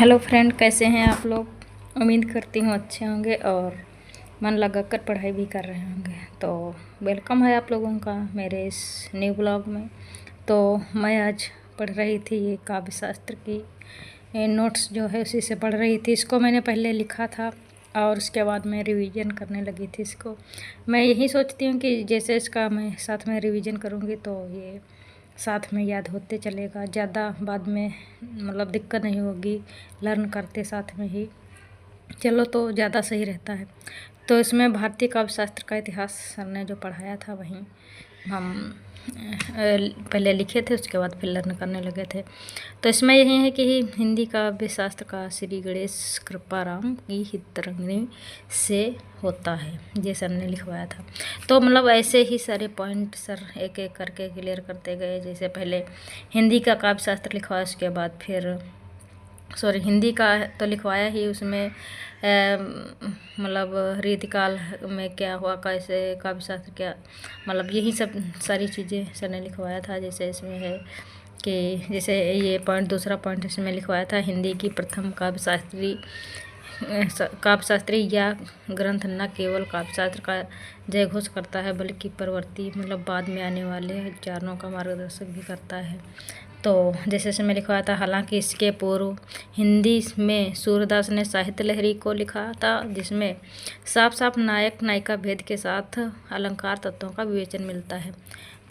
Hello friend, कैसे हैं आप लोग। उम्मीद करती हूँ अच्छे होंगे और मन लगाकर पढ़ाई भी कर रहे होंगे। तो वेलकम है आप लोगों का मेरे इस न्यू ब्लॉग में। तो मैं आज पढ़ रही थी ये काव्य शास्त्र की नोट्स जो है उसी से पढ़ रही थी। इसको मैंने पहले लिखा था और उसके बाद मैं रिवीजन करने लगी थी इसको। मैं यही सोचती हूँ कि जैसे इसका मैं साथ में रिवीजन करूँगी तो ये साथ में याद होते चलेगा, ज़्यादा बाद में मतलब दिक्कत नहीं होगी। लर्न करते साथ में ही चलो तो ज़्यादा सही रहता है। तो इसमें भारतीय काव्य शास्त्र का इतिहास सर ने जो पढ़ाया था वहीं हम पहले लिखे थे, उसके बाद फिर लर्न करने लगे थे। तो इसमें यही है कि हिंदी काव्य शास्त्र का श्री गणेश कृपाराम की हितरंगिणी से होता है, ये सर ने लिखवाया था। तो मतलब ऐसे ही सारे पॉइंट सर एक एक करके क्लियर करते गए। जैसे पहले हिंदी का काव्य शास्त्र लिखवाया, उसके बाद फिर हिंदी का तो लिखवाया ही, उसमें मतलब रीतिकाल में क्या हुआ, कैसे काव्य शास्त्र क्या, मतलब यही सब सारी चीज़ें सर ने लिखवाया था। जैसे इसमें है कि जैसे ये पॉइंट, दूसरा पॉइंट इसमें लिखवाया था, हिंदी की प्रथम काव्य शास्त्री या ग्रंथ न केवल काव्य शास्त्र का जयघोष करता है बल्कि परवर्ती मतलब बाद में आने वाले विचारों का मार्गदर्शक भी करता है। तो जैसे इसमें लिखा था, हालांकि इसके पूर्व हिंदी में सूरदास ने साहित्य लहरी को लिखा था, जिसमें साफ साफ नायक नायिका भेद के साथ अलंकार तत्वों का विवेचन मिलता है।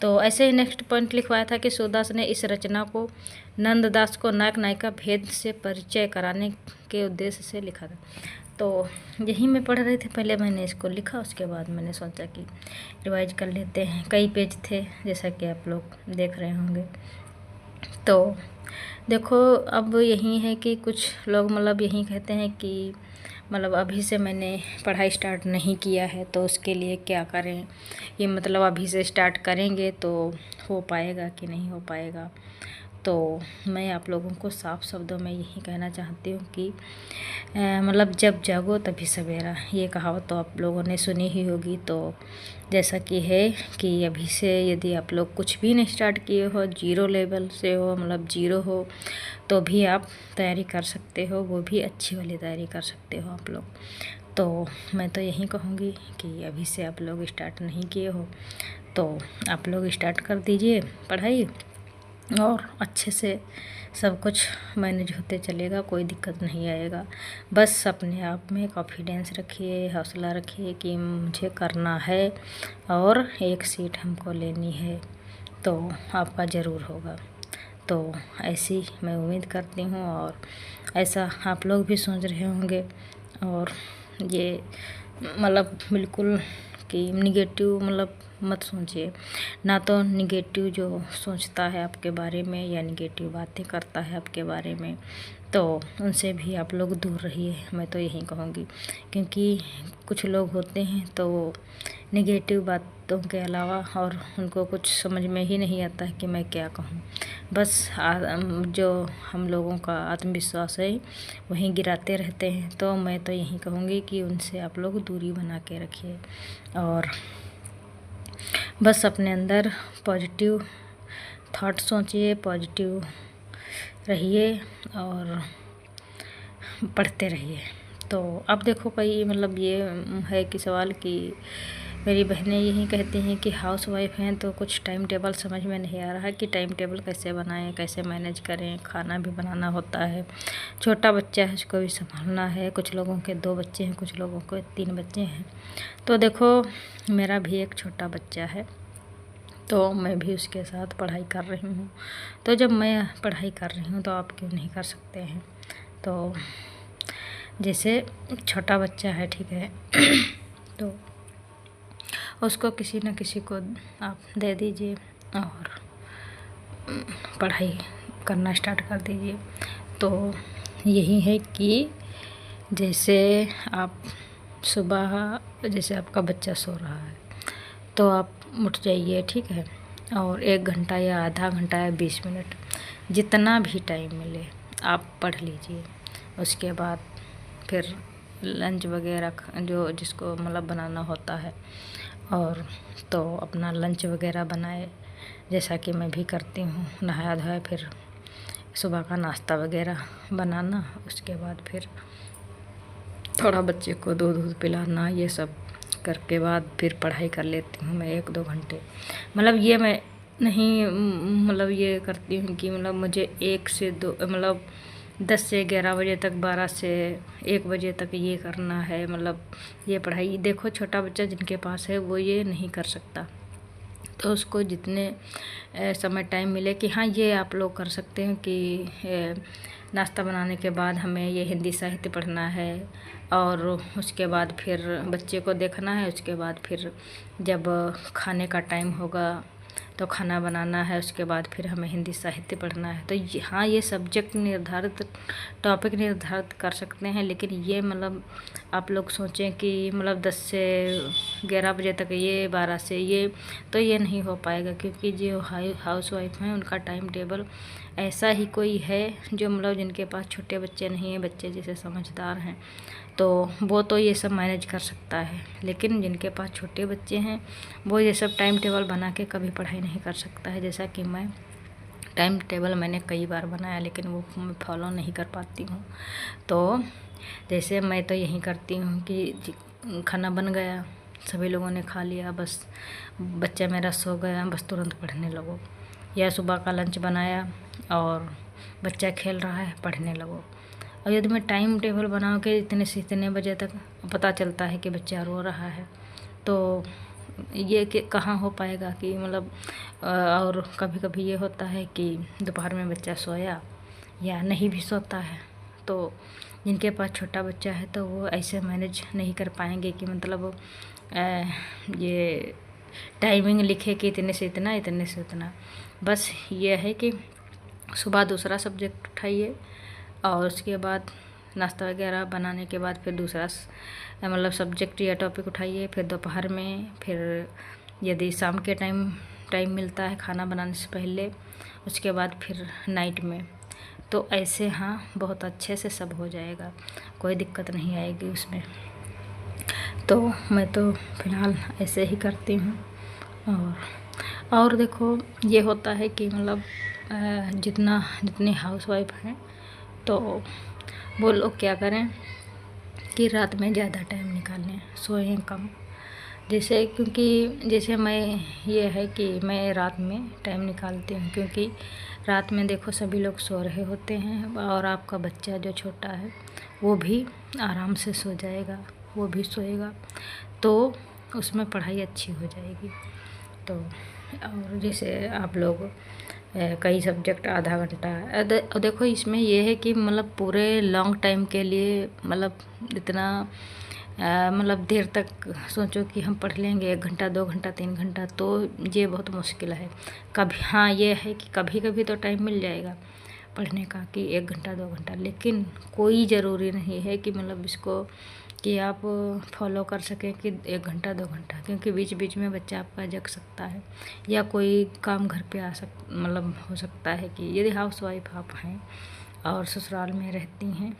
तो ऐसे ही नेक्स्ट पॉइंट लिखवाया था कि सूरदास ने इस रचना को नंददास को नायक नायिका भेद से परिचय कराने के उद्देश्य से लिखा था। तो यही मैं पढ़ रही थी, पहले मैंने इसको लिखा, उसके बाद मैंने सोचा कि रिवाइज कर लेते हैं। कई पेज थे जैसा कि आप लोग देख रहे होंगे। तो देखो, अब यही है कि कुछ लोग मतलब यही कहते हैं कि मतलब अभी से मैंने पढ़ाई स्टार्ट नहीं किया है तो उसके लिए क्या करें। ये मतलब अभी से स्टार्ट करेंगे तो हो पाएगा कि नहीं हो पाएगा। तो मैं आप लोगों को साफ शब्दों में यही कहना चाहती हूँ कि मतलब जब जागो तभी सवेरा, ये कहावत तो आप लोगों ने सुनी ही होगी। तो जैसा कि है कि अभी से यदि आप लोग कुछ भी नहीं स्टार्ट किए हो, जीरो लेवल से हो, मतलब जीरो हो, तो भी आप तैयारी कर सकते हो, वो भी अच्छी वाली तैयारी कर सकते हो आप लोग। तो मैं तो यही कहूँगी कि अभी से आप लोग स्टार्ट नहीं किए हो तो आप लोग स्टार्ट कर दीजिए पढ़ाई, और अच्छे से सब कुछ मैनेज होते चलेगा, कोई दिक्कत नहीं आएगा। बस अपने आप में कॉन्फिडेंस रखिए, हौसला रखिए कि मुझे करना है और एक सीट हमको लेनी है, तो आपका ज़रूर होगा। तो ऐसी मैं उम्मीद करती हूँ और ऐसा आप लोग भी सोच रहे होंगे। और ये मतलब बिल्कुल कि निगेटिव मतलब मत सोचिए, ना तो निगेटिव जो सोचता है आपके बारे में या निगेटिव बातें करता है आपके बारे में, तो उनसे भी आप लोग दूर रहिए, मैं तो यही कहूँगी। क्योंकि कुछ लोग होते हैं तो निगेटिव बातों के अलावा और उनको कुछ समझ में ही नहीं आता है कि मैं क्या कहूँ। बस जो हम लोगों का आत्मविश्वास है वहीं गिराते रहते हैं। तो मैं तो यही कहूँगी कि उनसे आप लोग दूरी बना के रखिए और बस अपने अंदर पॉजिटिव थॉट सोचिए, पॉजिटिव रहिए और पढ़ते रहिए। तो अब देखो, कई मतलब ये है कि सवाल कि मेरी बहनें यही कहती हैं कि हाउस वाइफ हैं तो कुछ टाइम टेबल समझ में नहीं आ रहा है कि टाइम टेबल कैसे बनाएं, कैसे मैनेज करें। खाना भी बनाना होता है, छोटा बच्चा है उसको भी संभालना है, कुछ लोगों के 2 बच्चे हैं, कुछ लोगों के 3 बच्चे हैं। तो देखो, मेरा भी एक छोटा बच्चा है तो मैं भी उसके साथ पढ़ाई कर रही हूँ। तो जब मैं पढ़ाई कर रही हूँ तो आप क्यों नहीं कर सकते हैं। तो जैसे छोटा बच्चा है, ठीक है तो उसको किसी न किसी को आप दे दीजिए और पढ़ाई करना स्टार्ट कर दीजिए। तो यही है कि जैसे आप सुबह, जैसे आपका बच्चा सो रहा है तो आप उठ जाइए, ठीक है, और 1 घंटा या आधा घंटा या 20 मिनट जितना भी टाइम मिले आप पढ़ लीजिए। उसके बाद फिर लंच वगैरह जो जिसको मतलब बनाना होता है, और तो अपना लंच वगैरह बनाए, जैसा कि मैं भी करती हूँ। नहाया धोया फिर सुबह का नाश्ता वगैरह बनाना, उसके बाद फिर थोड़ा बच्चे को दूध दूध पिलाना, ये सब करके बाद फिर पढ़ाई कर लेती हूँ मैं 1-2 घंटे। मतलब ये मैं नहीं मतलब ये करती हूँ कि मतलब मुझे 1 से 2 मतलब 10 से 11 बजे तक, 12 से 1 बजे तक ये करना है, मतलब ये पढ़ाई। देखो छोटा बच्चा जिनके पास है वो ये नहीं कर सकता, तो उसको जितने समय टाइम मिले कि हाँ ये आप लोग कर सकते हैं कि नाश्ता बनाने के बाद हमें ये हिंदी साहित्य पढ़ना है, और उसके बाद फिर बच्चे को देखना है, उसके बाद फिर जब खाने का टाइम होगा तो खाना बनाना है, उसके बाद फिर हमें हिंदी साहित्य पढ़ना है। तो हाँ ये सब्जेक्ट निर्धारित, टॉपिक निर्धारित कर सकते हैं, लेकिन ये मतलब आप लोग सोचें कि मतलब 10 से 11 बजे तक ये, 12 से ये, तो ये नहीं हो पाएगा, क्योंकि जो हाउस वाइफ हैं उनका टाइम टेबल ऐसा ही कोई है जो मतलब जिनके पास छोटे बच्चे नहीं हैं, बच्चे जैसे समझदार हैं, तो वो तो ये सब मैनेज कर सकता है। लेकिन जिनके पास छोटे बच्चे हैं वो ये सब टाइम टेबल बना के कभी पढ़ाई नहीं कर सकता है। जैसा कि मैं टाइम टेबल मैंने कई बार बनाया, लेकिन वो मैं फॉलो नहीं कर पाती हूँ। तो जैसे मैं तो यही करती हूँ कि खाना बन गया, सभी लोगों ने खा लिया, बस बच्चा मेरा सो गया, बस तुरंत पढ़ने लगो, या सुबह का लंच बनाया और बच्चा खेल रहा है, पढ़ने लगो। और यदि मैं टाइम टेबल बनाऊँ कि इतने से इतने बजे तक, पता चलता है कि बच्चा रो रहा है, तो ये कि कहाँ हो पाएगा कि मतलब और कभी कभी ये होता है कि दोपहर में बच्चा सोया या नहीं भी सोता है, तो जिनके पास छोटा बच्चा है तो वो ऐसे मैनेज नहीं कर पाएंगे कि मतलब ये टाइमिंग लिखे कि इतने से इतना, इतने से इतना। बस ये है कि सुबह दूसरा सब्जेक्ट उठाइए, और उसके बाद नाश्ता वगैरह बनाने के बाद फिर दूसरा मतलब सब्जेक्ट या टॉपिक उठाइए, फिर दोपहर में, फिर यदि शाम के टाइम मिलता है खाना बनाने से पहले, उसके बाद फिर नाइट में। तो ऐसे हाँ बहुत अच्छे से सब हो जाएगा, कोई दिक्कत नहीं आएगी उसमें। तो मैं तो फ़िलहाल ऐसे ही करती हूँ। और देखो ये होता है कि मतलब जितनी हाउसवाइफ हैं तो वो लोग क्या करें कि रात में ज़्यादा टाइम निकालें, सोएं कम। जैसे क्योंकि जैसे मैं ये है कि मैं रात में टाइम निकालती हूँ, क्योंकि रात में देखो सभी लोग सो रहे होते हैं, और आपका बच्चा जो छोटा है वो भी आराम से सो जाएगा, वो भी सोएगा, तो उसमें पढ़ाई अच्छी हो जाएगी। तो और जैसे आप लोग कई सब्जेक्ट आधा घंटा, देखो इसमें ये है कि मतलब पूरे लॉन्ग टाइम के लिए मतलब इतना मतलब देर तक सोचो कि हम पढ़ लेंगे 1 घंटा, 2 घंटा, 3 घंटा, तो ये बहुत मुश्किल है। कभी हाँ ये है कि कभी कभी तो टाइम मिल जाएगा पढ़ने का कि 1 घंटा 2 घंटा, लेकिन कोई ज़रूरी नहीं है कि मतलब इसको कि आप फॉलो कर सकें कि 1 घंटा 2 घंटा, क्योंकि बीच बीच में बच्चा आपका जग सकता है, या कोई काम घर पे मतलब हो सकता है कि यदि हाउस वाइफ आप हैं और ससुराल में रहती हैं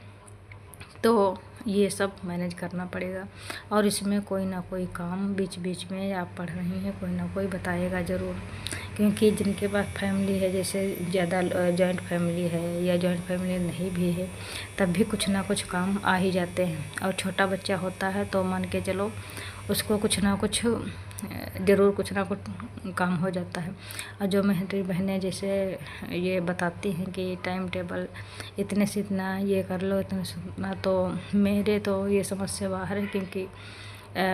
तो ये सब मैनेज करना पड़ेगा। और इसमें कोई ना कोई काम बीच बीच में आप पढ़ रही हैं, कोई ना कोई बताएगा ज़रूर, क्योंकि जिनके पास फैमिली है, जैसे ज़्यादा जॉइंट फैमिली है या जॉइंट फैमिली नहीं भी है, तब भी कुछ ना कुछ काम आ ही जाते हैं। और छोटा बच्चा होता है तो मान के चलो उसको कुछ ना कुछ ज़रूर कुछ ना कुछ काम हो जाता है। और जो मेरी बहनें जैसे ये बताती हैं कि टाइम टेबल इतने से इतना ये कर लो, इतने से इतना, तो मेरे तो ये समझ से बाहर है, क्योंकि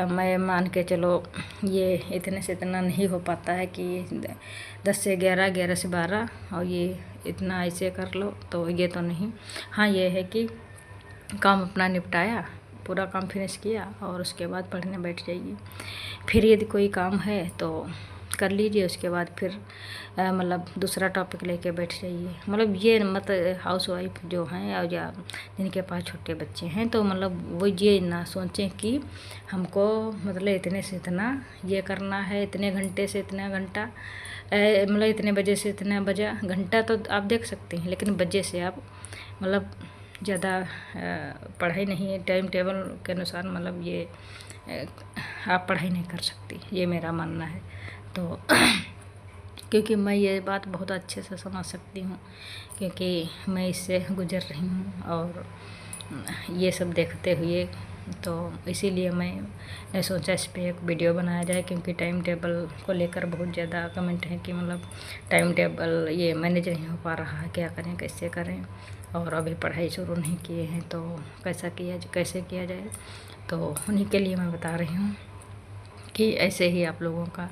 मैं मान के चलो ये इतने से इतना नहीं हो पाता है कि 10 से 11, 11 से 12 और ये इतना ऐसे कर लो, तो ये तो नहीं। हाँ ये है कि काम अपना निपटाया, पूरा काम फिनिश किया और उसके बाद पढ़ने बैठ जाइए। फिर यदि कोई काम है तो कर लीजिए, उसके बाद फिर मतलब दूसरा टॉपिक लेके बैठ जाइए। मतलब ये मत हाउस वाइफ जो हैं और या जिनके पास छोटे बच्चे हैं तो मतलब वो ये ना सोचें कि हमको मतलब इतने से इतना ये करना है, इतने घंटे से इतना घंटा, मतलब इतने बजे से इतना बजा। घंटा तो आप देख सकते हैं, लेकिन बजे से आप मतलब ज़्यादा पढ़ाई नहीं है टाइम टेबल के अनुसार, मतलब ये आप पढ़ाई नहीं कर सकती, ये मेरा मानना है। तो क्योंकि मैं ये बात बहुत अच्छे से समझ सकती हूँ, क्योंकि मैं इससे गुजर रही हूँ और ये सब देखते हुए, तो इसीलिए मैंने सोचा इस पर एक वीडियो बनाया जाए। क्योंकि टाइम टेबल को लेकर बहुत ज़्यादा कमेंट है कि मतलब टाइम टेबल ये मैनेज नहीं हो पा रहा है, क्या करें कैसे करें, और अभी पढ़ाई शुरू नहीं किए हैं तो कैसे किया जाए। तो उन्हीं के लिए मैं बता रही हूँ कि ऐसे ही आप लोगों का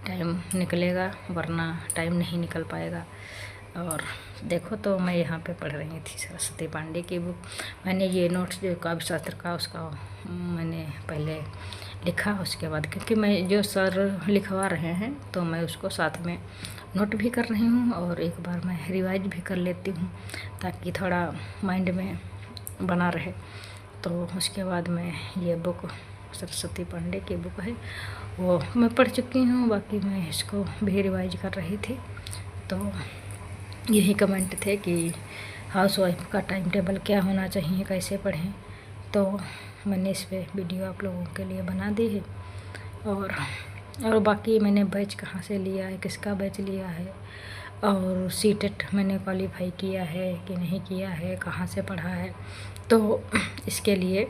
टाइम निकलेगा, वरना टाइम नहीं निकल पाएगा। और देखो, तो मैं यहाँ पे पढ़ रही थी सरस्वती पांडे की बुक। मैंने ये नोट्स जो काव्य शास्त्र का उसका मैंने पहले लिखा, उसके बाद क्योंकि मैं जो सर लिखवा रहे हैं तो मैं उसको साथ में नोट भी कर रही हूँ और एक बार मैं रिवाइज भी कर लेती हूँ ताकि थोड़ा माइंड में बना रहे। तो उसके बाद मैं ये बुक सरस्वती पांडे की बुक है वो मैं पढ़ चुकी हूँ, बाकी मैं इसको भी रिवाइज कर रही थी। तो यही कमेंट थे कि हाउसवाइफ का टाइम टेबल क्या होना चाहिए, कैसे पढ़ें। तो मैंने इस पे वीडियो आप लोगों के लिए बना दी है। और बाकी मैंने बैच कहाँ से लिया है, किसका बैच लिया है, और सीटेट मैंने क्वालिफाई किया है कि नहीं किया है, कहाँ से पढ़ा है, तो इसके लिए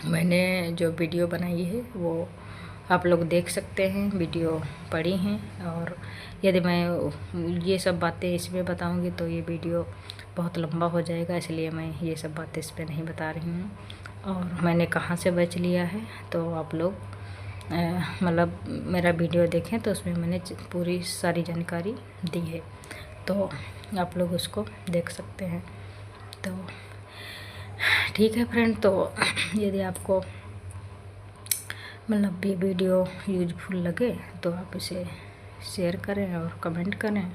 मैंने जो वीडियो बनाई है वो आप लोग देख सकते हैं, वीडियो पढ़ी हैं। और यदि मैं ये सब बातें इसमें बताऊंगी तो ये वीडियो बहुत लंबा हो जाएगा, इसलिए मैं ये सब बातें इस पे नहीं बता रही हूँ। और मैंने कहाँ से बैच लिया है तो आप लोग मतलब मेरा वीडियो देखें तो उसमें मैंने पूरी सारी जानकारी दी है, तो आप लोग उसको देख सकते हैं। तो ठीक है फ्रेंड, तो यदि आपको मतलब ये वीडियो यूजफुल लगे तो आप इसे शेयर करें और कमेंट करें।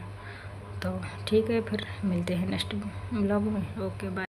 तो ठीक है, फिर मिलते हैं नेक्स्ट ब्लॉग में। Okay, bye.